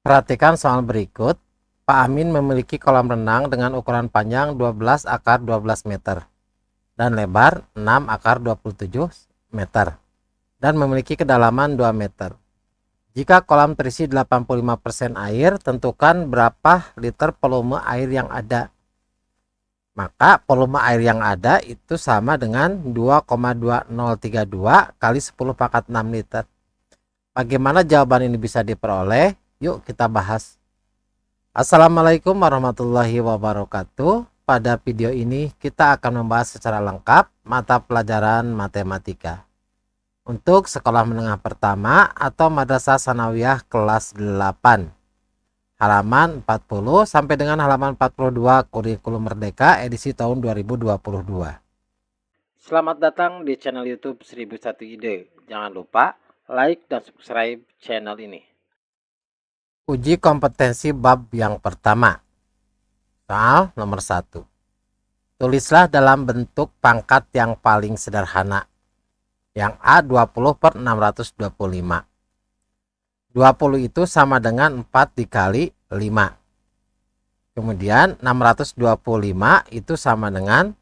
Perhatikan soal berikut. Pak Amin memiliki kolam renang dengan ukuran panjang 12 akar 12 meter dan lebar 6 akar 27 meter dan memiliki kedalaman 2 meter. Jika kolam terisi 85% air, tentukan berapa liter volume air yang ada. Maka volume air yang ada itu sama dengan 2,2032 kali 10 pangkat 6 liter. Bagaimana jawaban ini bisa diperoleh? Yuk kita bahas. Assalamualaikum warahmatullahi wabarakatuh. Pada video ini kita akan membahas secara lengkap mata pelajaran matematika untuk sekolah menengah pertama atau Madrasah Sanawiyah kelas 8, halaman 40 sampai dengan halaman 42 Kurikulum Merdeka edisi tahun 2022. Selamat datang di channel YouTube 1001 Ide. Jangan lupa like dan subscribe channel ini. Uji kompetensi bab yang pertama. Soal nomor 1. Tulislah dalam bentuk pangkat yang paling sederhana. Yang A 20 per 625. 20 itu sama dengan 4 dikali 5. Kemudian 625 itu sama dengan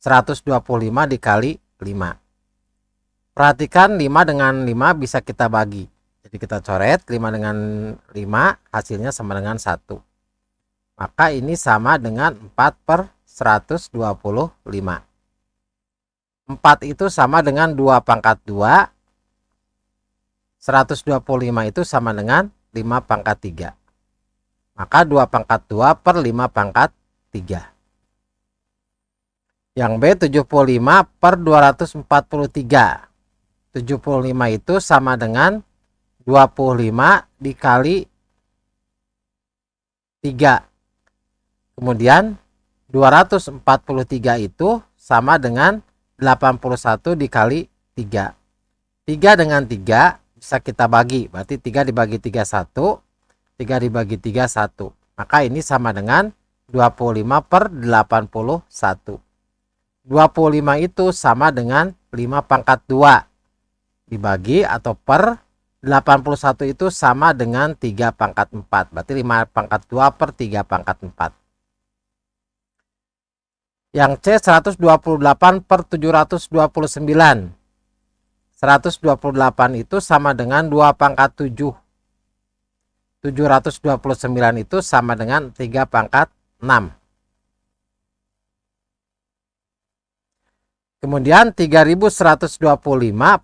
125 dikali 5. Perhatikan 5 dengan 5 bisa kita bagi. Jadi kita coret 5 dengan 5 hasilnya sama dengan 1. Maka ini sama dengan 4 per 125. 4 itu sama dengan 2 pangkat 2. 125 itu sama dengan 5 pangkat 3. Maka 2 pangkat 2 per 5 pangkat 3. Yang B 75 per 243. 75 itu sama dengan 25 dikali 3. Kemudian 243 itu sama dengan 81 dikali 3. 3 dengan 3 bisa kita bagi. Berarti 3 dibagi 3 1. 3 dibagi 3 1. Maka ini sama dengan 25 per 81. 25 itu sama dengan 5 pangkat 2 dibagi atau per 81 itu sama dengan 3 pangkat 4. Berarti 5 pangkat 2 per 3 pangkat 4. Yang C 128 per 729. 128 itu sama dengan 2 pangkat 7. 729 itu sama dengan 3 pangkat 6. Kemudian 3125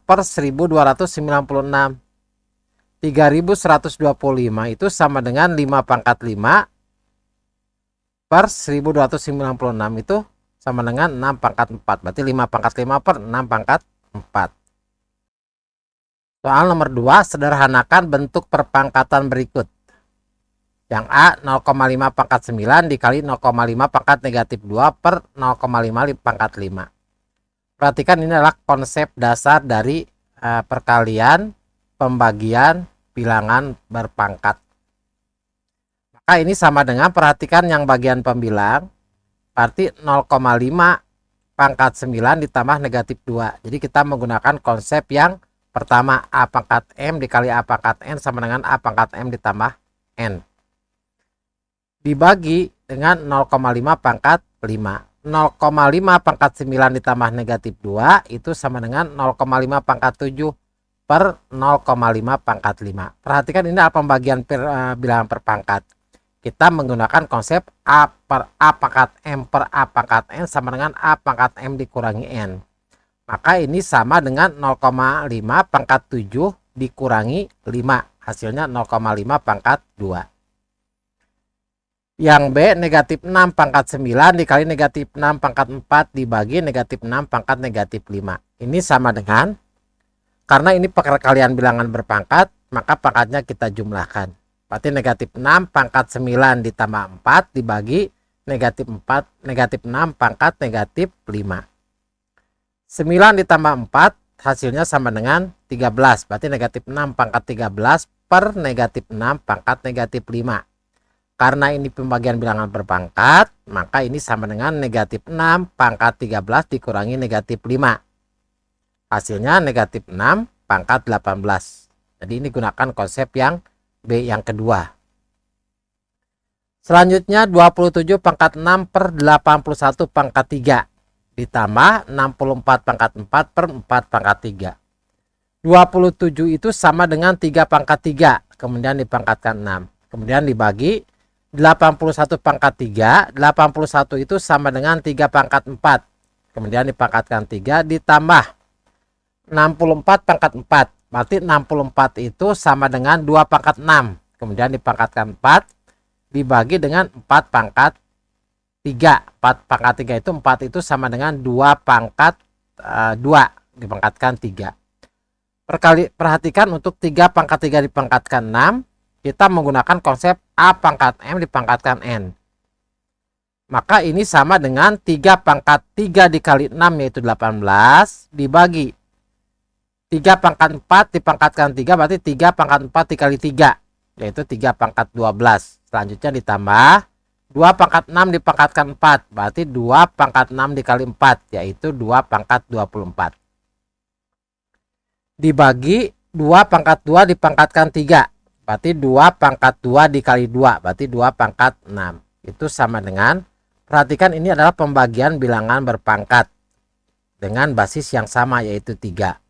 per 1296. 3125 itu sama dengan 5 pangkat 5 per 1296 itu sama dengan 6 pangkat 4. Berarti 5 pangkat 5 per 6 pangkat 4. Soal nomor 2, sederhanakan bentuk perpangkatan berikut. Yang A 0,5 pangkat 9 dikali 0,5 pangkat negatif 2 per 0,5 pangkat 5. Perhatikan ini adalah konsep dasar dari perkalian pembagian bilangan berpangkat. Maka ini sama dengan, perhatikan yang bagian pembilang, berarti 0,5 pangkat 9 ditambah negatif 2. Jadi kita menggunakan konsep yang pertama, A pangkat M dikali A pangkat N sama dengan A pangkat M ditambah N. Dibagi dengan 0,5 pangkat 5. 0,5 pangkat 9 ditambah negatif 2 itu sama dengan 0,5 pangkat 7 per 0,5 pangkat 5. Perhatikan ini adalah pembagian bilangan per pangkat. Kita menggunakan konsep A per A pangkat M per A pangkat N sama dengan A pangkat M dikurangi N. Maka ini sama dengan 0,5 pangkat 7 dikurangi 5. Hasilnya 0,5 pangkat 2. Yang B negatif 6 pangkat 9 dikali negatif 6 pangkat 4 dibagi negatif 6 pangkat negatif 5. Ini sama dengan, karena ini perkalian bilangan berpangkat, maka pangkatnya kita jumlahkan. Berarti negatif 6 pangkat 9 ditambah 4 dibagi negatif 6 pangkat negatif 5. 9 ditambah 4 hasilnya sama dengan 13. Berarti negatif 6 pangkat 13 per negatif 6 pangkat negatif 5. Karena ini pembagian bilangan berpangkat, maka ini sama dengan negatif 6 pangkat 13 dikurangi negatif 5. Hasilnya negatif 6 pangkat 18. Jadi ini gunakan konsep yang B yang kedua. Selanjutnya 27 pangkat 6 per 81 pangkat 3 ditambah 64 pangkat 4 per 4 pangkat 3. 27 itu sama dengan 3 pangkat 3, kemudian dipangkatkan 6. Kemudian dibagi 81 pangkat 3, 81 itu sama dengan 3 pangkat 4. Kemudian dipangkatkan 3 ditambah 64 pangkat 4. Berarti 64 itu sama dengan 2 pangkat 6. Kemudian dipangkatkan 4 dibagi dengan 4 pangkat 3. 4 pangkat 3 itu 4 itu sama dengan 2 pangkat 2 dipangkatkan 3. Perhatikan untuk 3 pangkat 3 dipangkatkan 6, kita menggunakan konsep A pangkat M dipangkatkan N. Maka ini sama dengan 3 pangkat 3 dikali 6 yaitu 18 dibagi 3 pangkat 4 dipangkatkan 3 berarti 3 pangkat 4 dikali 3 yaitu 3 pangkat 12. Selanjutnya ditambah 2 pangkat 6 dipangkatkan 4 berarti 2 pangkat 6 dikali 4 yaitu 2 pangkat 24. Dibagi 2 pangkat 2 dipangkatkan 3 berarti 2 pangkat 2 dikali 2 berarti 2 pangkat 6. Itu sama dengan, perhatikan ini adalah pembagian bilangan berpangkat dengan basis yang sama yaitu 3.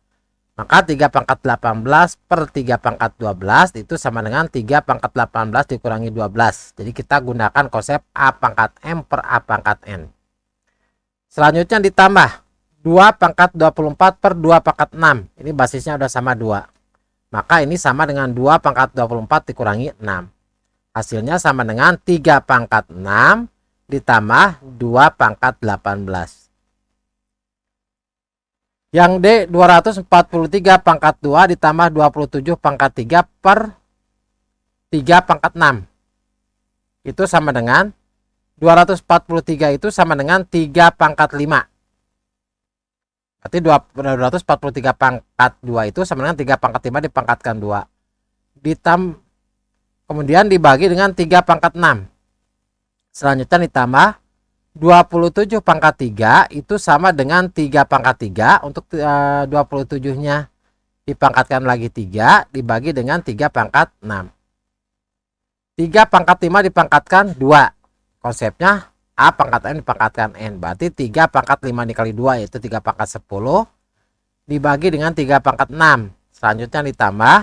Maka 3 pangkat 18 per 3 pangkat 12 itu sama dengan 3 pangkat 18 dikurangi 12. Jadi kita gunakan konsep A pangkat M per A pangkat N. Selanjutnya ditambah 2 pangkat 24 per 2 pangkat 6. Ini basisnya udah sama 2. Maka ini sama dengan 2 pangkat 24 dikurangi 6. Hasilnya sama dengan 3 pangkat 6 ditambah 2 pangkat 18. Yang D 243 pangkat 2 ditambah 27 pangkat 3 per 3 pangkat 6. Itu sama dengan 243 itu sama dengan 3 pangkat 5. Berarti 243 pangkat 2 itu sama dengan 3 pangkat 5 dipangkatkan 2. Kemudian dibagi dengan 3 pangkat 6. Selanjutnya ditambah 27 pangkat 3 itu sama dengan 3 pangkat 3. Untuk 27 nya dipangkatkan lagi 3 dibagi dengan 3 pangkat 6. 3 pangkat 5 dipangkatkan 2. Konsepnya A pangkat N dipangkatkan N. Berarti 3 pangkat 5 dikali 2 yaitu 3 pangkat 10 dibagi dengan 3 pangkat 6. Selanjutnya ditambah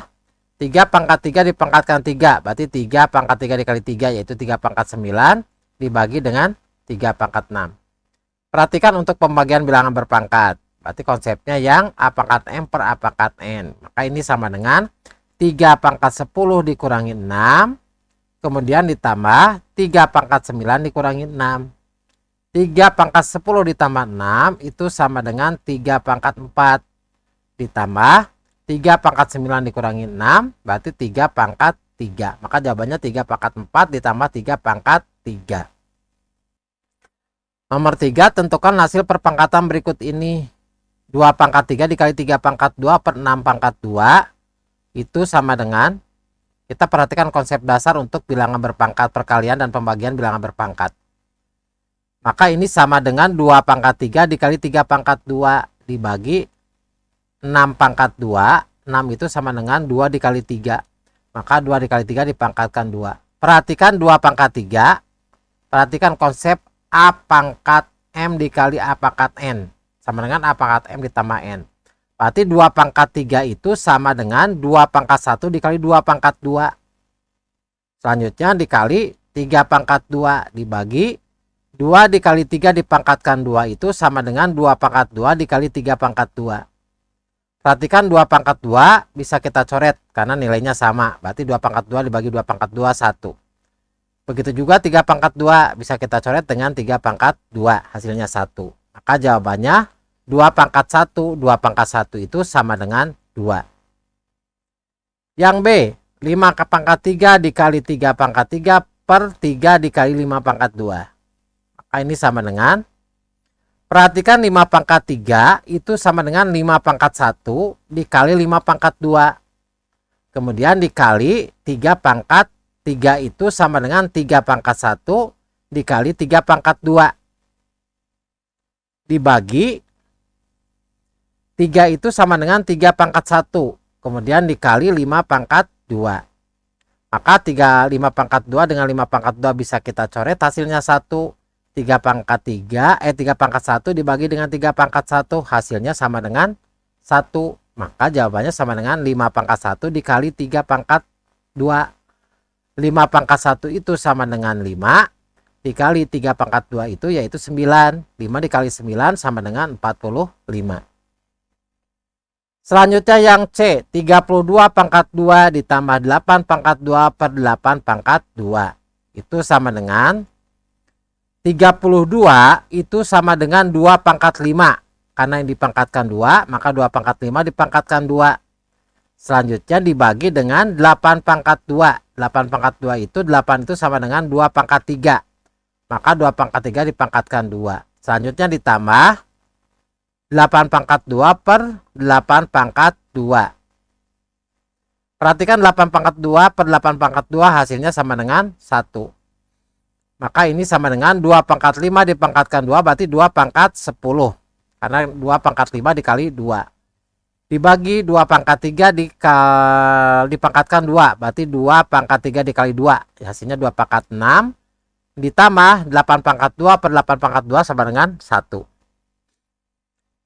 3 pangkat 3 dipangkatkan 3. Berarti 3 pangkat 3 dikali 3 yaitu 3 pangkat 9 dibagi dengan 3 pangkat 6. Perhatikan untuk pembagian bilangan berpangkat. Berarti konsepnya yang A pangkat M per A pangkat N. Maka ini sama dengan 3 pangkat 10 dikurangi 6. Kemudian ditambah 3 pangkat 9 dikurangi 6. 3 pangkat 10 ditambah 6 itu sama dengan 3 pangkat 4. Ditambah 3 pangkat 9 dikurangi 6. Berarti 3 pangkat 3. Maka jawabannya 3 pangkat 4 ditambah 3 pangkat 3. Nomor 3, tentukan hasil perpangkatan berikut ini. 2 pangkat 3 dikali 3 pangkat 2 per 6 pangkat 2 itu sama dengan, kita perhatikan konsep dasar untuk bilangan berpangkat perkalian dan pembagian bilangan berpangkat. Maka ini sama dengan 2 pangkat 3 dikali 3 pangkat 2 dibagi 6 pangkat 2. 6 itu sama dengan 2 dikali 3. Maka 2 dikali 3 dipangkatkan 2. Perhatikan 2 pangkat 3. Perhatikan konsep A pangkat M dikali A pangkat N. Sama dengan A pangkat M ditambah N. Berarti 2 pangkat 3 itu sama dengan 2 pangkat 1 dikali 2 pangkat 2. Selanjutnya dikali 3 pangkat 2 dibagi 2 dikali 3 dipangkatkan 2 itu sama dengan 2 pangkat 2 dikali 3 pangkat 2. Perhatikan 2 pangkat 2 bisa kita coret karena nilainya sama. Berarti 2 pangkat 2 dibagi 2 pangkat 2 1. Begitu juga 3 pangkat 2 bisa kita coret dengan 3 pangkat 2 hasilnya 1. Maka jawabannya 2 pangkat 1, 2 pangkat 1 itu sama dengan 2. Yang B, 5 pangkat 3 dikali 3 pangkat 3 per 3 dikali 5 pangkat 2. Maka ini sama dengan, perhatikan 5 pangkat 3 itu sama dengan 5 pangkat 1 dikali 5 pangkat 2. Kemudian dikali 3 pangkat 3 itu sama dengan 3 pangkat 1 dikali 3 pangkat 2. Dibagi 3 itu sama dengan 3 pangkat 1. Kemudian dikali 5 pangkat 2. Maka 5 pangkat 2 dengan 5 pangkat 2 bisa kita coret, hasilnya 1. 3 pangkat 3 pangkat 1 dibagi dengan 3 pangkat 1, hasilnya sama dengan 1. Maka jawabannya sama dengan 5 pangkat 1 dikali 3 pangkat 2. 5 pangkat 1 itu sama dengan 5, dikali 3 pangkat 2 itu yaitu 9. 5 dikali 9 sama dengan 45. Selanjutnya yang C, 32 pangkat 2 ditambah 8 pangkat 2 per 8 pangkat 2. Itu sama dengan 32 itu sama dengan 2 pangkat 5. Karena yang dipangkatkan 2, maka 2 pangkat 5 dipangkatkan 2. Selanjutnya dibagi dengan 8 pangkat 2. 8 pangkat 2 itu 8 itu sama dengan 2 pangkat 3. Maka 2 pangkat 3 dipangkatkan 2. Selanjutnya ditambah 8 pangkat 2 per 8 pangkat 2. Perhatikan 8 pangkat 2 per 8 pangkat 2 hasilnya sama dengan 1. Maka ini sama dengan 2 pangkat 5 dipangkatkan 2 berarti 2 pangkat 10. Karena 2 pangkat 5 dikali 2. Dibagi 2 pangkat 3 dipangkatkan 2 berarti 2 pangkat 3 dikali 2. Hasilnya 2 pangkat 6. Ditambah 8 pangkat 2 per 8 pangkat 2 sama dengan 1.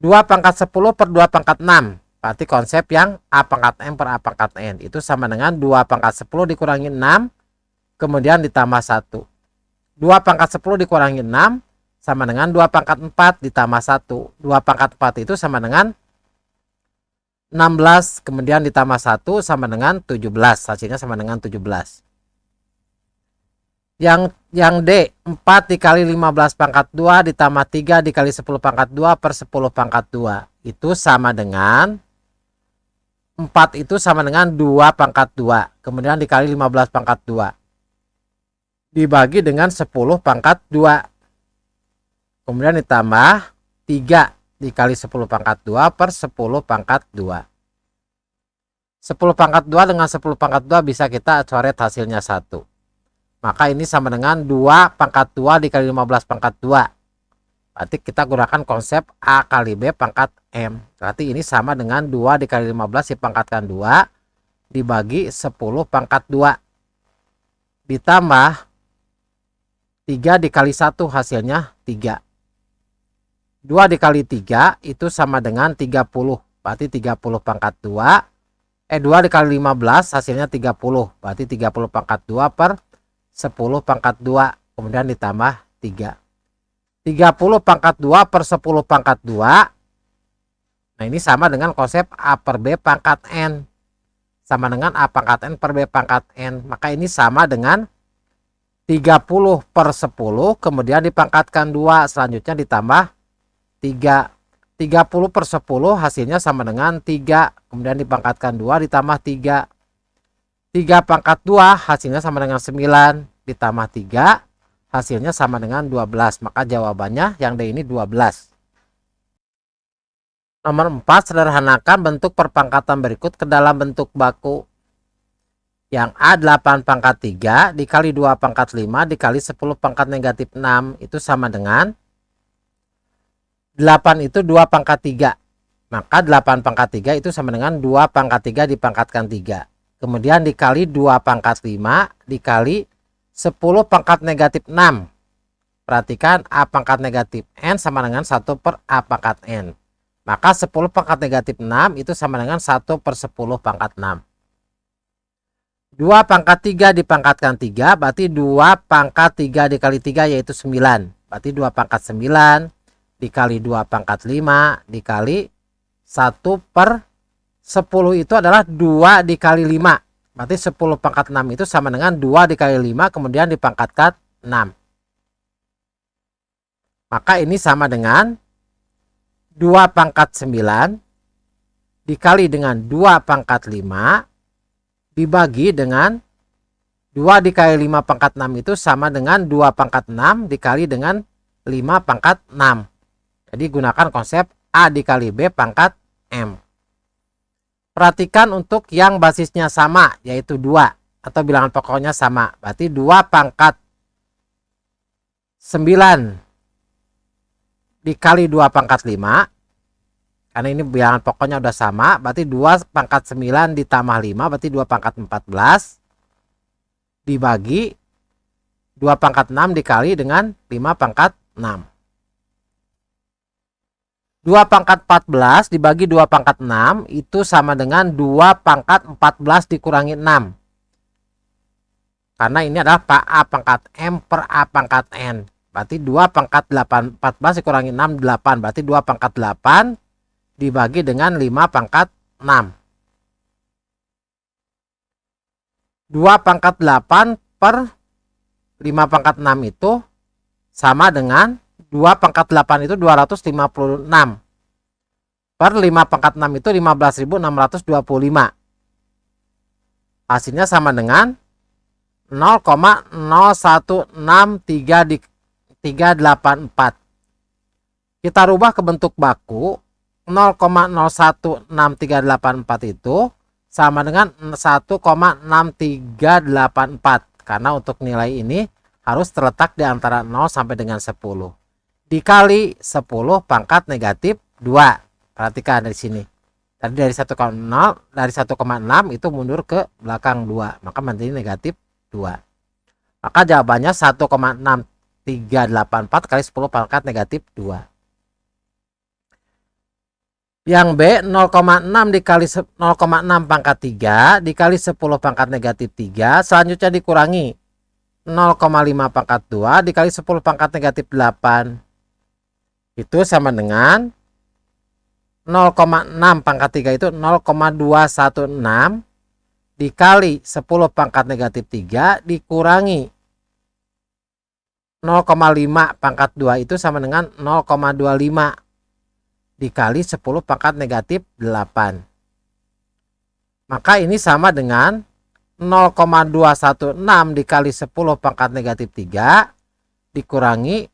2 pangkat 10 per 2 pangkat 6. Berarti konsep yang A pangkat M per A pangkat N. Itu sama dengan 2 pangkat 10 dikurangi 6. Kemudian ditambah 1. 2 pangkat 10 dikurangi 6. Sama dengan 2 pangkat 4 ditambah 1. 2 pangkat 4 itu sama dengan 16. Kemudian ditambah 1 sama dengan 17. Hasilnya sama dengan 17. Yang D, 4 dikali 15 pangkat 2 ditambah 3 dikali 10 pangkat 2 per 10 pangkat 2. Itu sama dengan 4 itu sama dengan 2 pangkat 2. Kemudian dikali 15 pangkat 2. Dibagi dengan 10 pangkat 2. Kemudian ditambah 3 dikali 10 pangkat 2 per 10 pangkat 2. 10 pangkat 2 dengan 10 pangkat 2 bisa kita coret hasilnya 1. Maka ini sama dengan 2 pangkat 2 dikali 15 pangkat 2. Berarti kita gunakan konsep A kali B pangkat M. Berarti ini sama dengan 2 dikali 15 dipangkatkan 2 dibagi 10 pangkat 2. Ditambah 3 dikali 1 hasilnya 3. 2 dikali 3 itu sama dengan 30. Berarti 30 pangkat 2. 2 dikali 15 hasilnya 30. Berarti 30 pangkat 2 per 10 pangkat 2. Kemudian ditambah 3. 30 pangkat 2 per 10 pangkat 2. Nah ini sama dengan konsep A per B pangkat N. Sama dengan A pangkat N per B pangkat N. Maka ini sama dengan 30 per 10. Kemudian dipangkatkan 2. Selanjutnya ditambah 3. 30 per 10 hasilnya sama dengan 3. Kemudian dipangkatkan 2 ditambah 3. 3 pangkat 2 hasilnya sama dengan 9 ditambah 3 hasilnya sama dengan 12. Maka jawabannya yang D ini 12. Nomor 4, sederhanakan bentuk perpangkatan berikut ke dalam bentuk baku. Yang A 8 pangkat 3 dikali 2 pangkat 5 dikali 10 pangkat negatif 6 itu sama dengan 8 itu 2 pangkat 3. Maka 8 pangkat 3 itu sama dengan 2 pangkat 3 dipangkatkan 3. Kemudian dikali 2 pangkat 5 dikali 10 pangkat negatif 6. Perhatikan A pangkat negatif N sama dengan 1 per A pangkat N. Maka 10 pangkat negatif 6 itu sama dengan 1 per 10 pangkat 6. 2 pangkat 3 dipangkatkan 3 berarti 2 pangkat 3 dikali 3 yaitu 9. Berarti 2 pangkat 9 dikali 2 pangkat 5 dikali 1 per 10 itu adalah 2 dikali 5. Berarti 10 pangkat 6 itu sama dengan 2 dikali 5 kemudian dipangkatkan 6. Maka ini sama dengan 2 pangkat 9 dikali dengan 2 pangkat 5 dibagi dengan 2 dikali 5 pangkat 6 itu sama dengan 2 pangkat 6 dikali dengan 5 pangkat 6. Jadi gunakan konsep A dikali B pangkat M. Perhatikan untuk yang basisnya sama, yaitu 2 atau bilangan pokoknya sama. Berarti 2 pangkat 9 dikali 2 pangkat 5. Karena ini bilangan pokoknya udah sama. Berarti 2 pangkat 9 ditambah 5. Berarti 2 pangkat 14. dibagi 2 pangkat 6 dikali dengan 5 pangkat 6. 2 pangkat 14 dibagi 2 pangkat 6 itu sama dengan 2 pangkat 14 dikurangi 6. Karena ini adalah A pangkat M per A pangkat N. Berarti 2 pangkat 14 dikurangi 6, 8. Berarti 2 pangkat 8 dibagi dengan 5 pangkat 6. 2 pangkat 8 per 5 pangkat 6 itu sama dengan 2 pangkat 8 itu 256. Per 5 pangkat 6 itu 15.625. Hasilnya sama dengan 0,0163384. Kita rubah ke bentuk baku. 0,016384 itu sama dengan 1,6384. Karena untuk nilai ini harus terletak di antara 0 sampai dengan 10. Dikali 10 pangkat negatif 2. Perhatikan dari sini. Tadi dari 1,0 dari 1,6 itu mundur ke belakang 2. Maka menjadi negatif 2. Maka jawabannya 1,6384 kali 10 pangkat negatif 2. Yang B 0,6 dikali 0,6 pangkat 3 dikali 10 pangkat negatif 3. Selanjutnya dikurangi 0,5 pangkat 2 dikali 10 pangkat negatif 8. Itu sama dengan 0,6 pangkat 3 itu 0,216 dikali 10 pangkat negatif 3 dikurangi 0,5 pangkat 2 itu sama dengan 0,25 dikali 10 pangkat negatif 8. Maka ini sama dengan 0,216 dikali 10 pangkat negatif 3 dikurangi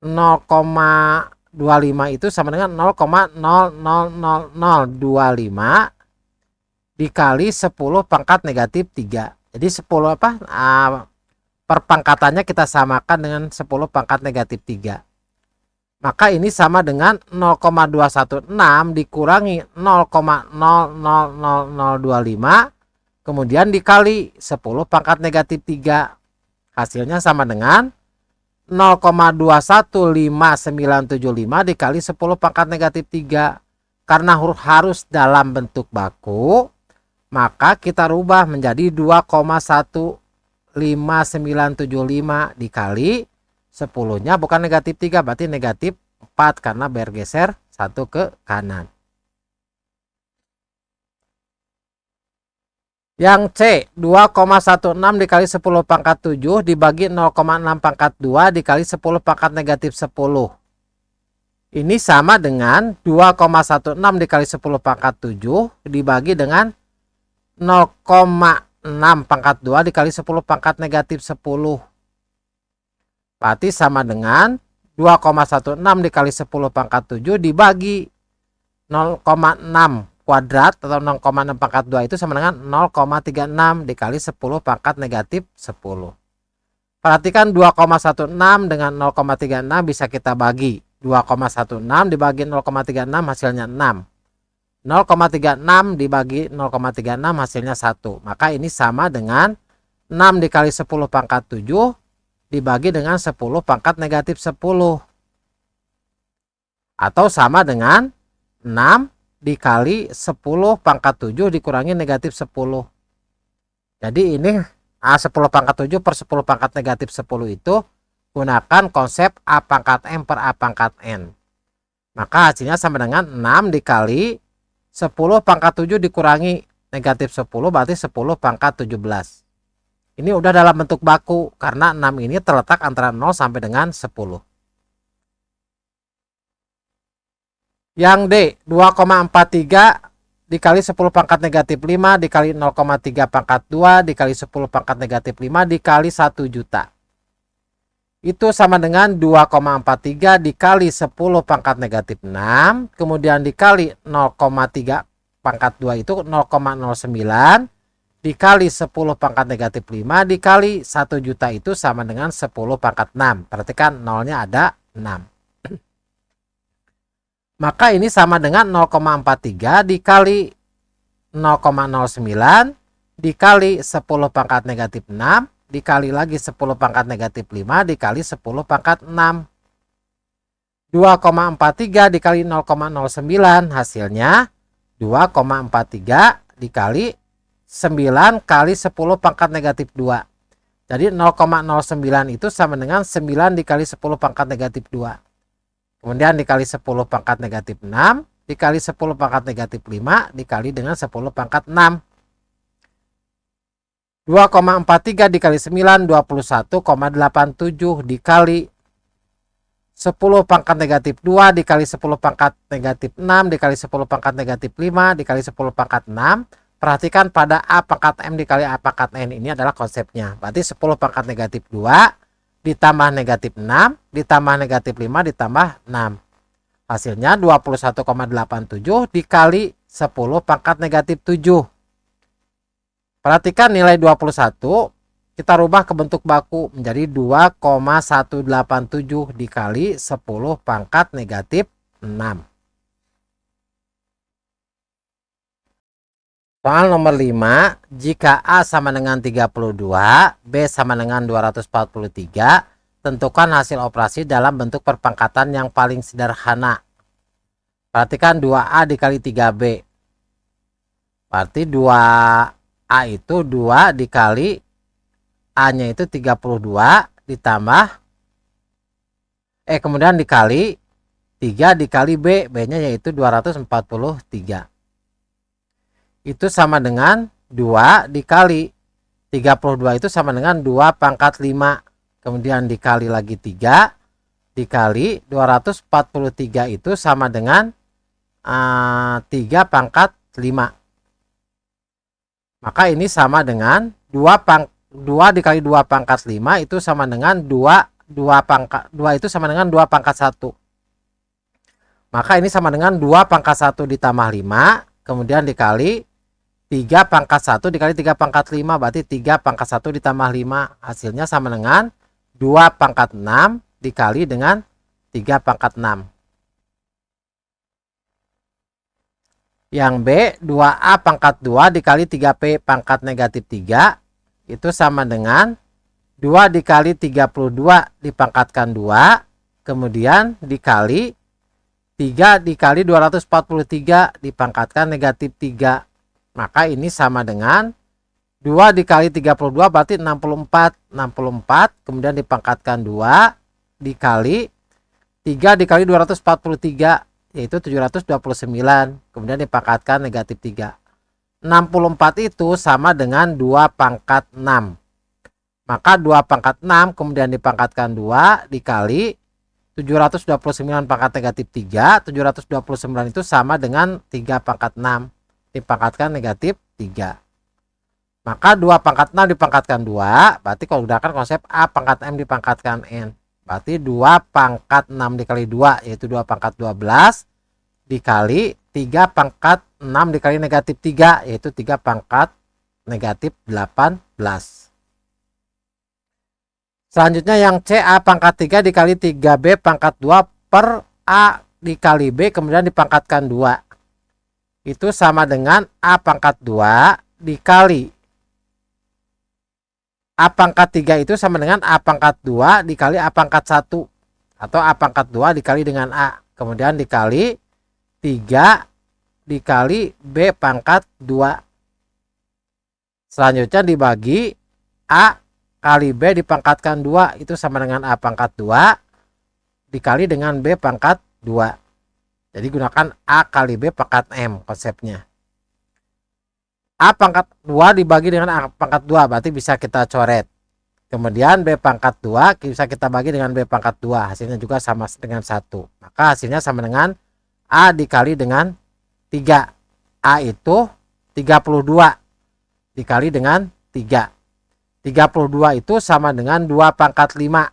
0,25 itu sama dengan 0,00025 dikali 10 pangkat negatif 3. Jadi 10 perpangkatannya kita samakan dengan 10 pangkat negatif 3. Maka ini sama dengan 0,216 dikurangi 0,00025 kemudian dikali 10 pangkat negatif 3. Hasilnya sama dengan 0,215975 dikali 10 pangkat negatif 3. Karena harus dalam bentuk baku, maka kita rubah menjadi 2,15975 dikali 10-nya bukan negatif 3 berarti negatif 4 karena bergeser 1 ke kanan. Yang C 2,16 dikali 10 pangkat 7 dibagi 0,6 pangkat 2 dikali 10 pangkat negatif 10. Ini sama dengan 2,16 dikali 10 pangkat 7 dibagi dengan 0,6 pangkat 2 dikali 10 pangkat negatif 10. Berarti sama dengan 2,16 dikali 10 pangkat 7 dibagi 0,6 kuadrat atau 0,6 pangkat 2 itu sama dengan 0,36 dikali 10 pangkat negatif 10. Perhatikan 2,16 dengan 0,36 bisa kita bagi. 2,16 dibagi 0,36 hasilnya 6. 0,36 dibagi 0,36 hasilnya 1. Maka ini sama dengan 6 dikali 10 pangkat 7 dibagi dengan 10 pangkat negatif 10. Atau sama dengan 6 dikali 10 pangkat 7 dikurangi negatif 10. Jadi ini 10 pangkat 7 per 10 pangkat negatif 10 itu gunakan konsep A pangkat M per A pangkat N. Maka hasilnya sama dengan 6 dikali 10 pangkat 7 dikurangi negatif 10 berarti 10 pangkat 17. Ini udah dalam bentuk baku karena 6 ini terletak antara 0 sampai dengan 10. Yang D 2,43 dikali 10 pangkat negatif 5 dikali 0,3 pangkat 2 dikali 10 pangkat negatif 5 dikali 1 juta. Itu sama dengan 2,43 dikali 10 pangkat negatif 6 kemudian dikali 0,3 pangkat 2 itu 0,09 dikali 10 pangkat negatif 5 dikali 1 juta itu sama dengan 10 pangkat 6. Perhatikan nolnya ada 6. Maka ini sama dengan 0,43 dikali 0,09 dikali 10 pangkat negatif 6 dikali lagi 10 pangkat negatif 5 dikali 10 pangkat 6. 2,43 dikali 0,09 hasilnya 2,43 dikali 9 kali 10 pangkat negatif 2. Jadi 0,09 itu sama dengan 9 dikali 10 pangkat negatif 2. Kemudian dikali 10 pangkat negatif 6 dikali 10 pangkat negatif 5 dikali dengan 10 pangkat 6. 2,43 dikali 9 21,87 dikali 10 pangkat negatif 2 dikali 10 pangkat negatif 6 dikali 10 pangkat negatif 5 dikali 10 pangkat 6. Perhatikan pada A pangkat M dikali A pangkat N, ini adalah konsepnya. Berarti 10 pangkat negatif 2 ditambah negatif 6 ditambah negatif 5 ditambah 6. Hasilnya 21,87 dikali 10 pangkat negatif 7. Perhatikan nilai 21 kita rubah ke bentuk baku menjadi 2,187 dikali 10 pangkat negatif 6. Soal nomor 5, jika A sama dengan 32, B sama dengan 243, tentukan hasil operasi dalam bentuk perpangkatan yang paling sederhana. Perhatikan 2A dikali 3B. Berarti 2A itu 2 dikali A-nya itu 32 ditambah kemudian dikali 3 dikali B, B-nya yaitu 243. Itu sama dengan 2 dikali 32 itu sama dengan 2 pangkat 5. Kemudian dikali lagi 3 dikali 243 itu sama dengan 3 pangkat 5. Maka ini sama dengan 2 dikali 2 pangkat 5 itu sama dengan 2 itu sama dengan 2 pangkat 1. Maka ini sama dengan 2 pangkat 1 ditambah 5, kemudian dikali 3 pangkat 1 dikali 3 pangkat 5, berarti 3 pangkat 1 ditambah 5. Hasilnya sama dengan 2 pangkat 6 dikali dengan 3 pangkat 6. Yang B, 2A pangkat 2 dikali 3P pangkat negatif 3 itu sama dengan 2 dikali 32 dipangkatkan 2 kemudian dikali 3 dikali 243 dipangkatkan negatif 3. Maka ini sama dengan 2 dikali 32 berarti 64 kemudian dipangkatkan 2 dikali 3 dikali 243 yaitu 729 kemudian dipangkatkan negatif 3. 64 itu sama dengan 2 pangkat 6. Maka 2 pangkat 6 kemudian dipangkatkan 2 dikali 729 pangkat negatif 3. 729 itu sama dengan 3 pangkat 6 dipangkatkan negatif 3. Maka 2 pangkat 6 dipangkatkan 2 berarti kalau menggunakan konsep A pangkat M dipangkatkan N. Berarti 2 pangkat 6 dikali 2 yaitu 2 pangkat 12 dikali 3 pangkat 6 dikali negatif 3 yaitu 3 pangkat negatif 18. Selanjutnya yang C, A pangkat 3 dikali 3B pangkat 2 per A dikali B kemudian dipangkatkan 2. Itu sama dengan A pangkat 2 dikali A pangkat 3 itu sama dengan A pangkat 2 dikali A pangkat 1 atau A pangkat 2 dikali dengan A kemudian dikali 3 dikali B pangkat 2. Selanjutnya dibagi A kali B dipangkatkan 2 itu sama dengan A pangkat 2 dikali dengan B pangkat 2. Jadi gunakan A kali B pangkat M konsepnya. A pangkat 2 dibagi dengan A pangkat 2 berarti bisa kita coret. Kemudian B pangkat 2 bisa kita bagi dengan B pangkat 2. Hasilnya juga sama dengan 1. Maka hasilnya sama dengan A dikali dengan 3. A itu 32 dikali dengan 3. 32 itu sama dengan 2 pangkat 5.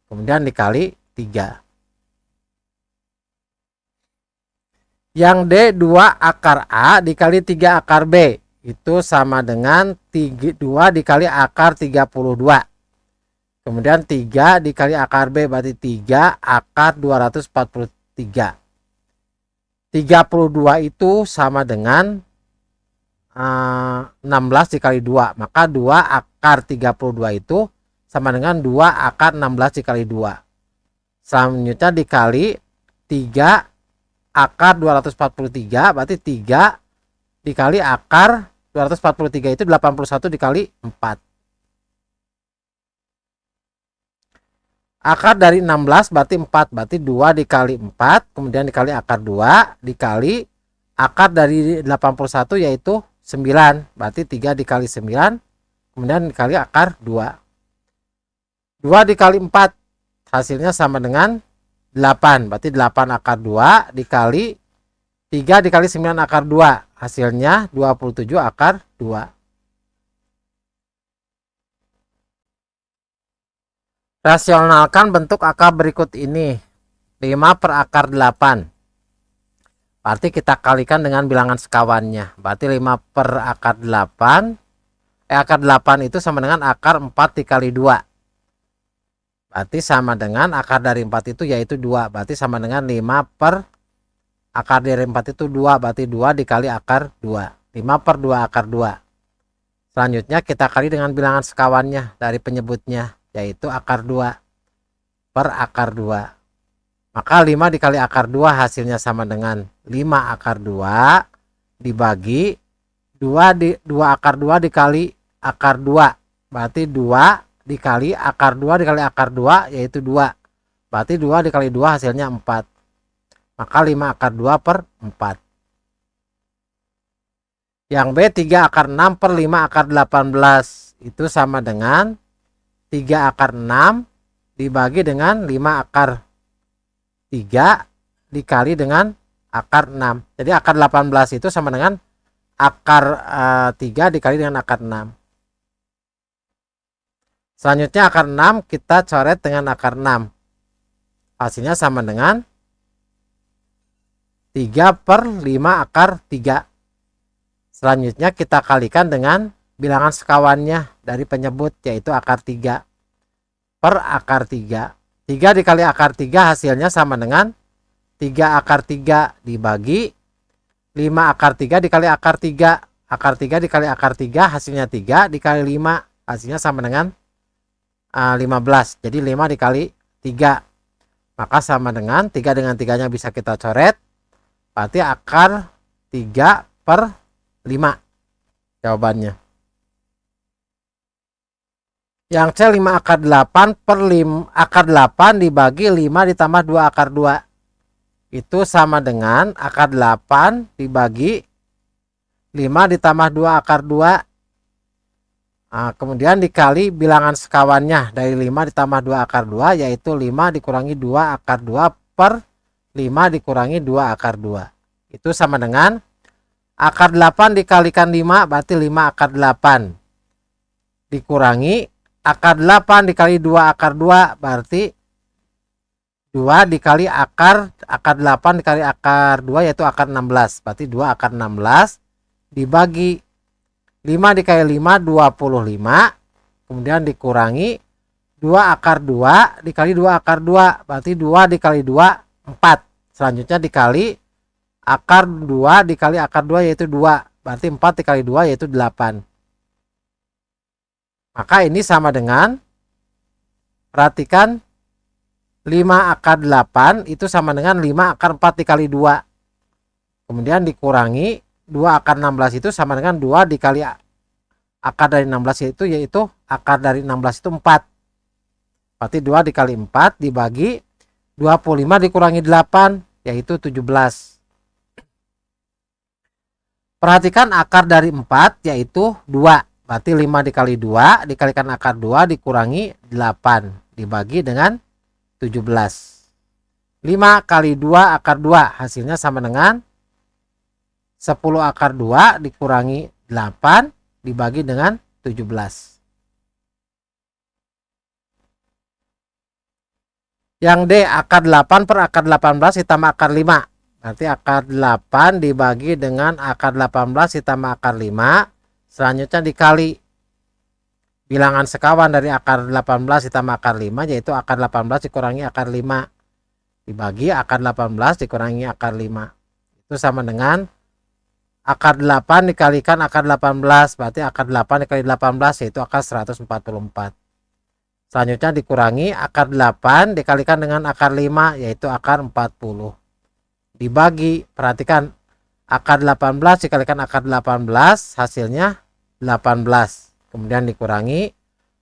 Kemudian dikali 3. Yang D, 2 akar A dikali 3 akar B. Itu sama dengan 2 dikali akar 32. Kemudian 3 dikali akar B berarti 3 akar 243. 32 itu sama dengan 16 dikali 2. Maka 2 akar 32 itu sama dengan 2 akar 16 dikali 2. Selanjutnya dikali 3 akar 243, berarti 3 dikali akar 243 itu 81 dikali 4. Akar dari 16 berarti 4, berarti 2 dikali 4, kemudian dikali akar 2, dikali akar dari 81 yaitu 9, berarti 3 dikali 9, kemudian dikali akar 2. 2 dikali 4, hasilnya sama dengan 8, berarti 8 akar 2 dikali 3 dikali 9 akar 2, hasilnya 27 akar 2. Rasionalkan bentuk akar berikut ini. 5 per akar 8. Berarti kita kalikan dengan bilangan sekawannya. Berarti 5 per akar 8. Akar 8 itu sama dengan akar 4 dikali 2. Berarti sama dengan akar dari 4 itu yaitu 2. Berarti sama dengan 5 per akar dari 4 itu 2. Berarti 2 dikali akar 2. 5 per 2 akar 2. Selanjutnya kita kali dengan bilangan sekawannya dari penyebutnya, yaitu akar 2 per akar 2. Maka 5 dikali akar 2 hasilnya sama dengan 5 akar 2 dibagi 2 akar 2 dikali akar 2. Berarti 2 dikali akar 2 dikali akar 2 yaitu 2. Berarti 2 dikali 2 hasilnya 4. Maka 5 akar 2 per 4. Yang B 3 akar 6 per 5 akar 18. Itu sama dengan 3 akar 6 dibagi dengan 5 akar 3 dikali dengan akar 6. Jadi akar 18 itu sama dengan akar 3 dikali dengan akar 6. Selanjutnya akar 6 kita coret dengan akar 6. Hasilnya sama dengan 3 per 5 akar 3. Selanjutnya kita kalikan dengan bilangan sekawannya dari penyebut, yaitu akar 3 per akar 3. 3 dikali akar 3 hasilnya sama dengan 3 akar 3 dibagi 5 akar 3 dikali akar 3. Akar 3 dikali akar 3 hasilnya 3 dikali 5 hasilnya sama dengan 15. Jadi 5 dikali 3. Maka sama dengan 3 dengan 3 nya bisa kita coret. Berarti akar 3 per 5 jawabannya. Yang C 5 akar 8 per 5 akar 8 dibagi 5 ditambah 2 akar 2. Itu sama dengan akar 8 dibagi 5 ditambah 2 akar 2. Kemudian dikali bilangan sekawannya dari 5 ditambah 2 akar 2 yaitu 5 dikurangi 2 akar 2 per 5 dikurangi 2 akar 2. Itu sama dengan akar 8 dikalikan 5 berarti 5 akar 8 dikurangi akar 8 dikali 2 akar 2 berarti 2 dikali akar 8 dikali akar 2 yaitu akar 16. Berarti 2 akar 16 dibagi 5 dikali 5 25. Kemudian dikurangi 2 akar 2 dikali 2 akar 2 berarti 2 dikali 2 4. Selanjutnya dikali akar 2 dikali akar 2 yaitu 2. Berarti 4 dikali 2 yaitu 8. Maka ini sama dengan, perhatikan, 5 akar 8 itu sama dengan 5 akar 4 dikali 2. Kemudian dikurangi 2 akar 16 itu sama dengan 2 dikali akar dari 16 yaitu akar dari 16 itu 4. Berarti 2 dikali 4 dibagi 25 dikurangi 8 yaitu 17. Perhatikan akar dari 4 yaitu 2. Berarti 5 dikali 2 dikalikan akar 2 dikurangi 8 dibagi dengan 17. 5 kali 2 akar 2 hasilnya sama dengan 10 akar 2 dikurangi 8 dibagi dengan 17. Yang D akar 8 per akar 18 ditambah akar 5. Nanti akar 8 dibagi dengan akar 18 ditambah akar 5. Selanjutnya dikali bilangan sekawan dari akar 18 ditambah akar 5 yaitu akar 18 dikurangi akar 5 dibagi akar 18 dikurangi akar 5. Itu sama dengan akar 8 dikalikan akar 18, berarti akar 8 dikali 18 yaitu akar 144. Selanjutnya dikurangi akar 8 dikalikan dengan akar 5 yaitu akar 40. Dibagi, perhatikan akar 18 dikalikan akar 18 hasilnya 18. Kemudian dikurangi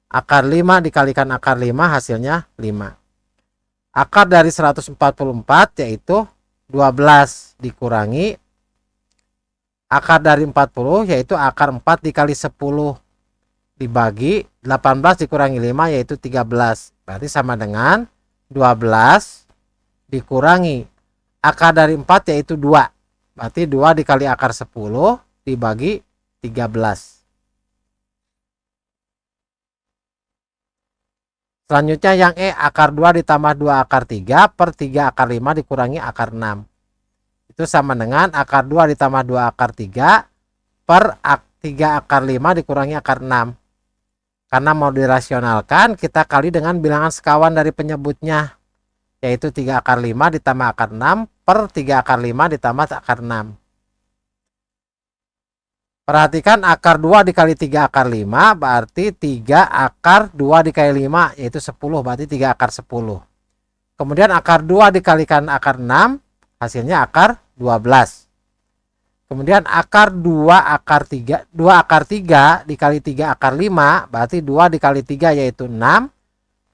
akar 5 dikalikan akar 5 hasilnya 5. Akar dari 144 yaitu 12 dikurangi akar dari 40 yaitu akar 4 dikali 10 dibagi 18 dikurangi 5 yaitu 13. Berarti sama dengan 12 dikurangi akar dari 4 yaitu 2. Berarti 2 dikali akar 10 dibagi 13. Selanjutnya yang E, akar 2 ditambah 2 akar 3 per 3 akar 5 dikurangi akar 6. Itu sama dengan akar 2 ditambah 2 akar 3 per 3 akar 5 dikurangi akar 6. Karena mau dirasionalkan, kita kali dengan bilangan sekawan dari penyebutnya, yaitu 3 akar 5 ditambah akar 6 per 3 akar 5 ditambah akar 6. Perhatikan akar 2 dikali 3 akar 5 berarti 3 akar 2 dikali 5 yaitu 10, berarti 3 akar 10. Kemudian akar 2 dikalikan akar 6 hasilnya akar 12. Kemudian akar 2 akar 3 dikali 3 akar 5 berarti 2 dikali 3 yaitu 6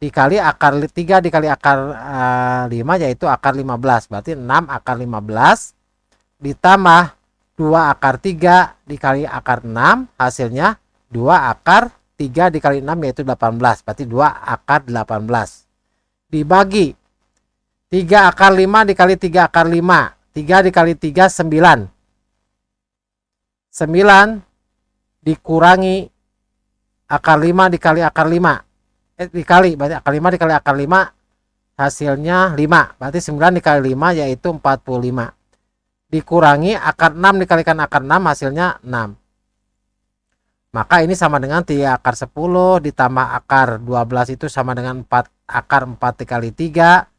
dikali akar 3 dikali akar 5 yaitu akar 15, berarti 6 akar 15 ditambah 2 akar 3 dikali akar 6 hasilnya 2 akar 3 dikali 6 yaitu 18, berarti 2 akar 18. Dibagi 3 akar 5 dikali 3 akar 5, 3 dikali 3 9. 9 dikurangi akar 5 dikali akar 5. Dikali, berarti akar 5 dikali akar 5 hasilnya 5, berarti 9 dikali 5 yaitu 45. Dikurangi akar 6 dikalikan akar 6 hasilnya 6. Maka ini sama dengan 3 akar 10 ditambah akar 12 itu sama dengan 4 akar 4 dikali 3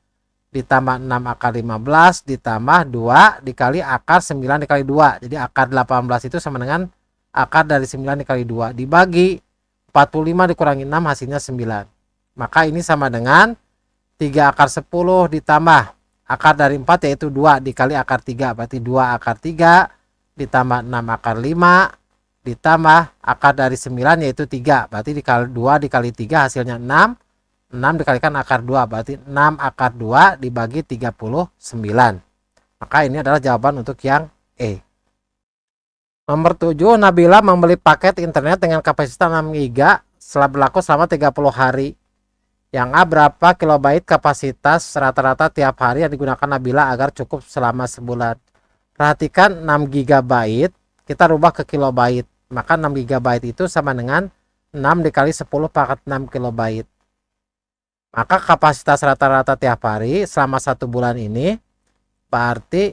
ditambah 6 akar 15 ditambah 2 dikali akar 9 dikali 2. Jadi akar 18 itu sama dengan akar dari 9 dikali 2 dibagi 45 dikurangi 6 hasilnya 9. Maka ini sama dengan 3 akar 10 ditambah akar dari 4 yaitu 2 dikali akar 3, berarti 2 akar 3 ditambah 6 akar 5 ditambah akar dari 9 yaitu 3, berarti dikali 2 dikali 3 hasilnya 6. 6 dikalikan akar 2 berarti 6 akar 2 dibagi 39. Maka ini adalah jawaban untuk yang E. Nomor 7, Nabila membeli paket internet dengan kapasitas 6 GB setelah berlaku selama 30 hari. Yang A, berapa kilobyte kapasitas rata-rata tiap hari yang digunakan Nabila agar cukup selama sebulan. Perhatikan 6 GB kita rubah ke kilobyte. Maka 6 GB itu sama dengan 6 dikali 10 pangkat 6 kilobyte. Maka kapasitas rata-rata tiap hari selama 1 bulan ini berarti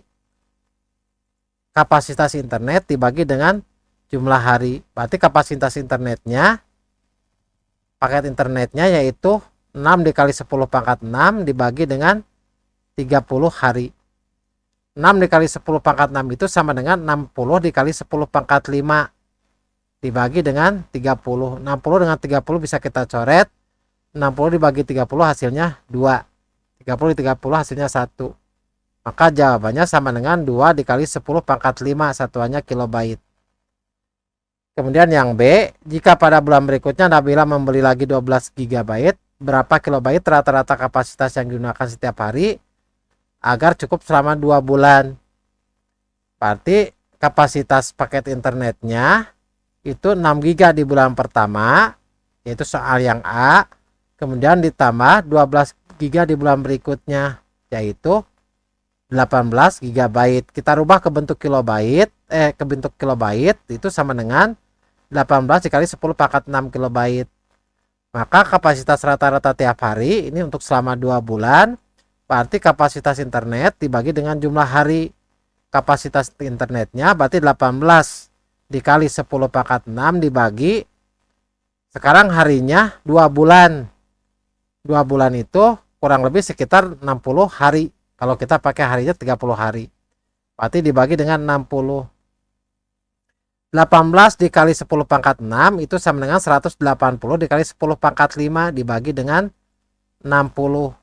kapasitas internet dibagi dengan jumlah hari. Berarti kapasitas internetnya, paket internetnya yaitu 6 dikali 10 pangkat 6 dibagi dengan 30 hari. 6 dikali 10 pangkat 6 itu sama dengan 60 dikali 10 pangkat 5 dibagi dengan 30. 60 dengan 30 bisa kita coret. 60 dibagi 30 hasilnya 2. 30 30 hasilnya 1. Maka jawabannya sama dengan 2 dikali 10 pangkat 5, satuannya kilobyte. Kemudian yang B, jika pada bulan berikutnya Nabila membeli lagi 12 GB, berapa kilobyte rata-rata kapasitas yang digunakan setiap hari agar cukup selama 2 bulan. Berarti kapasitas paket internetnya itu 6 GB di bulan pertama, yaitu soal yang A. Kemudian ditambah 12 GB di bulan berikutnya, yaitu 18 GB. Kita rubah ke bentuk kilobyte, itu sama dengan 18 dikali 10 pangkat 6 kilobyte. Maka kapasitas rata-rata tiap hari ini untuk selama 2 bulan, berarti kapasitas internet dibagi dengan jumlah hari. Kapasitas internetnya berarti 18 dikali 10 pangkat 6 dibagi, sekarang harinya 2 bulan. 2 bulan itu kurang lebih sekitar 60 hari. Kalau kita pakai harinya 30 hari. Berarti dibagi dengan 60. 18 dikali 10 pangkat 6 itu sama dengan 180 dikali 10 pangkat 5 dibagi dengan 60.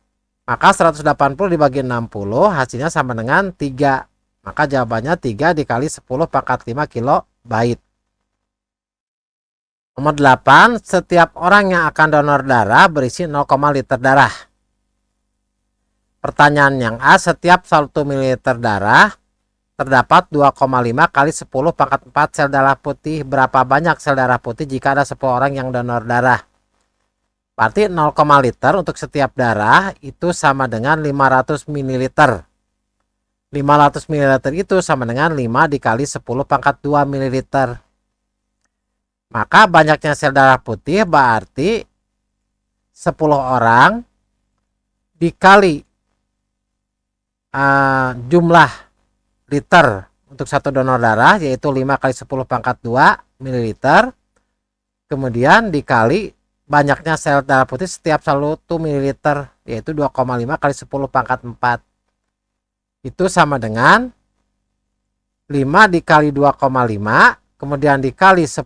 Maka 180 dibagi 60 hasilnya sama dengan 3. Maka jawabannya 3 dikali 10 pangkat 5 kilobyte. Nomor 8, setiap orang yang akan donor darah berisi 0, liter darah. Pertanyaan yang A, setiap 1 ml darah terdapat 2,5 kali 10 pangkat 4 sel darah putih. Berapa banyak sel darah putih jika ada 10 orang yang donor darah? Berarti 0, liter untuk setiap darah itu sama dengan 500 ml. 500 ml itu sama dengan 5 dikali 10 pangkat 2 ml. Maka banyaknya sel darah putih berarti 10 orang dikali jumlah liter untuk satu donor darah, yaitu 5 kali 10 pangkat 2 ml. Kemudian dikali banyaknya sel darah putih setiap 1 ml, yaitu 2,5 kali 10 pangkat 4. Itu sama dengan 5 dikali 2,5, kemudian dikali 10,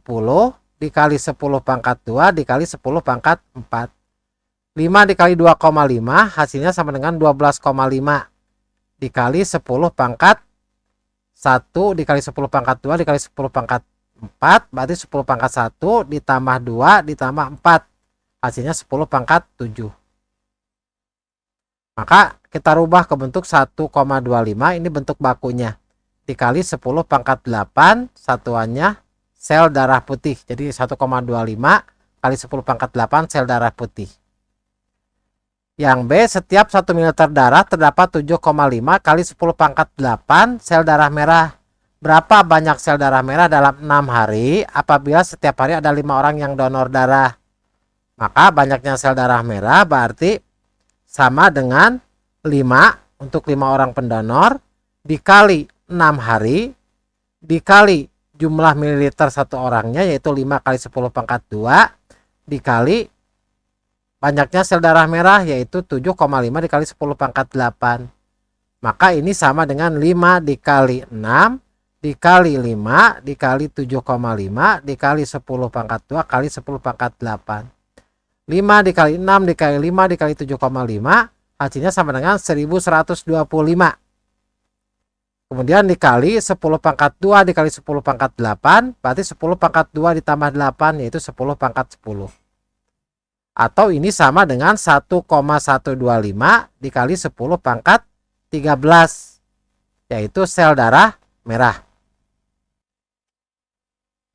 dikali 10 pangkat 2, dikali 10 pangkat 4. 5 dikali 2,5 hasilnya sama dengan 12,5. Dikali 10 pangkat 1 dikali 10 pangkat 2 dikali 10 pangkat 4 berarti 10 pangkat 1 ditambah 2 ditambah 4 hasilnya 10 pangkat 7. Maka kita rubah ke bentuk 1,25, ini bentuk bakunya, dikali 10 pangkat 8 satuannya sel darah putih, jadi 1,25 kali 10 pangkat 8 sel darah putih. Yang B, setiap 1 ml darah terdapat 7,5 kali 10 pangkat 8 sel darah merah. Berapa banyak sel darah merah dalam 6 hari apabila setiap hari ada 5 orang yang donor darah? Maka banyaknya sel darah merah berarti sama dengan 5 untuk 5 orang pendonor dikali 6 hari dikali jumlah mililiter satu orangnya, yaitu 5 kali 10 pangkat 2 dikali banyaknya sel darah merah, yaitu 7,5 dikali 10 pangkat 8. Maka ini sama dengan 5 dikali 6 dikali 5 dikali 7,5 dikali 10 pangkat 2 kali 10 pangkat 8. 5 dikali 6 dikali 5 dikali 7,5 hasilnya sama dengan 1125. Kemudian dikali 10 pangkat 2 dikali 10 pangkat 8 berarti 10 pangkat 2 ditambah 8 yaitu 10 pangkat 10. Atau ini sama dengan 1,125 dikali 10 pangkat 13, yaitu sel darah merah.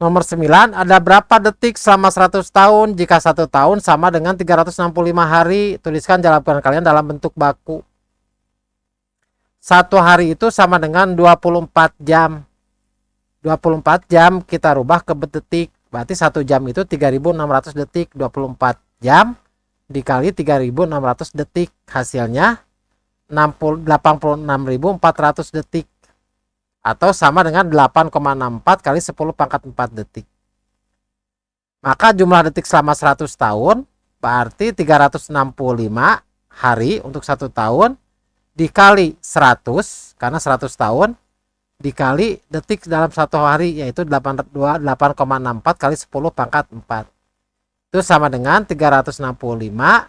Nomor 9, ada berapa detik selama 100 tahun? Jika 1 tahun sama dengan 365 hari, tuliskan jawaban kalian dalam bentuk baku. 1 hari itu sama dengan 24 jam. 24 jam kita rubah ke detik, berarti 1 jam itu 3600 detik. 24 jam dikali 3600 detik hasilnya 86.400 detik, atau sama dengan 8,64 kali 10 pangkat 4 detik. Maka jumlah detik selama 100 tahun berarti 365 hari untuk 1 tahun dikali 100, karena 100 tahun dikali detik dalam 1 hari, yaitu 8,64 kali 10 pangkat 4. Itu sama dengan 365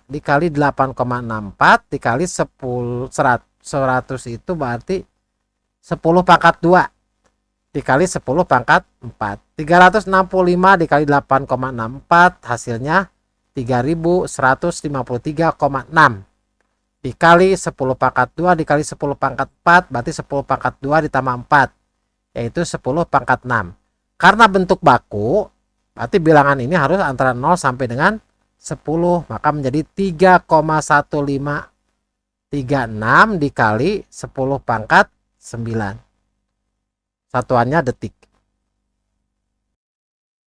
dikali 8,64 dikali 100 itu berarti 10 pangkat 2 dikali 10 pangkat 4. 365 dikali 8,64 hasilnya 3153,6 dikali 10 pangkat 2 dikali 10 pangkat 4 berarti 10 pangkat 2 ditambah 4 yaitu 10 pangkat 6. Karena bentuk baku berarti bilangan ini harus antara 0 sampai dengan 10, maka menjadi 3,1536 dikali 10 pangkat 9. Satuannya detik.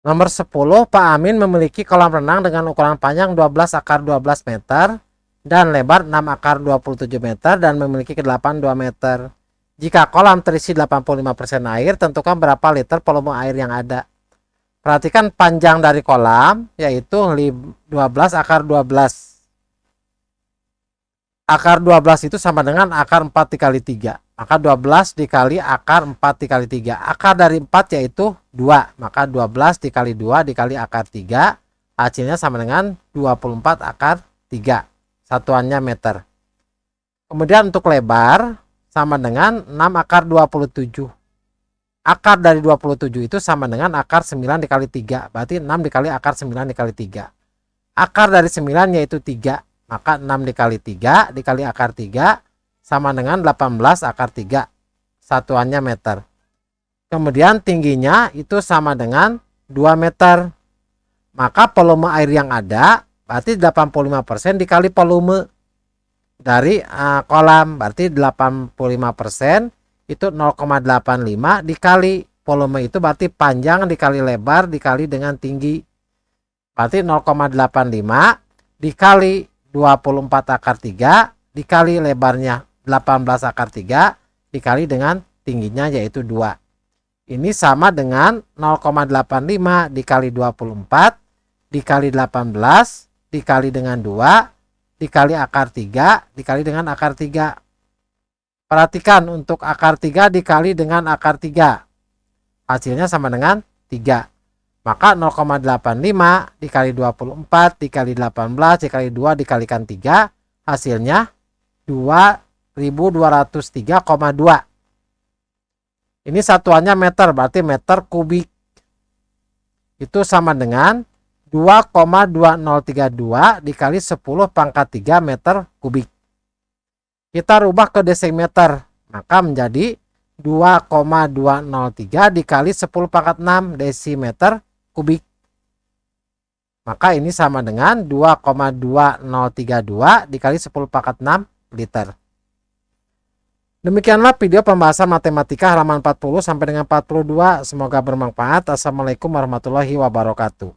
Nomor 10, Pak Amin memiliki kolam renang dengan ukuran panjang 12 akar 12 meter dan lebar 6 akar 27 meter dan memiliki kedalaman 2 meter. Jika kolam terisi 85% air, tentukan berapa liter volume air yang ada. Perhatikan panjang dari kolam, yaitu 12 akar 12. akar 12 itu sama dengan akar 4 dikali 3. Maka 12 dikali akar 4 dikali 3. Akar dari 4 yaitu 2. Maka 12 dikali 2 dikali akar 3. Hasilnya sama dengan 24 akar 3. Satuannya meter. Kemudian untuk lebar sama dengan 6 akar 27. Akar dari 27 itu sama dengan akar 9 dikali 3. Berarti 6 dikali akar 9 dikali 3. Akar dari 9 yaitu 3. Maka 6 dikali 3 dikali akar 3 sama dengan 18 akar 3. Satuannya meter. Kemudian tingginya itu sama dengan 2 meter. Maka volume air yang ada berarti 85% dikali volume dari kolam. Berarti 85% itu 0,85 dikali volume itu berarti panjang dikali lebar dikali dengan tinggi. Berarti 0,85 dikali 24 akar 3 dikali lebarnya 18 akar 3 dikali dengan tingginya yaitu 2. Ini sama dengan 0,85 dikali 24 dikali 18 dikali dengan 2 dikali akar 3 dikali dengan akar 3. Perhatikan untuk akar 3 dikali dengan akar 3. Hasilnya sama dengan 3. Maka 0,85 dikali 24 dikali 18 dikali 2 dikalikan 3. Hasilnya 2203,2. Ini satuannya meter, berarti meter kubik. Itu sama dengan 2,2032 dikali 10 pangkat 3 meter kubik. Kita rubah ke desimeter, maka menjadi 2,203 dikali 10 pangkat 6 desimeter kubik. Maka ini sama dengan 2,2032 dikali 10 pangkat 6 liter. Demikianlah video pembahasan matematika halaman 40 sampai dengan 42. Semoga bermanfaat. Assalamualaikum warahmatullahi wabarakatuh.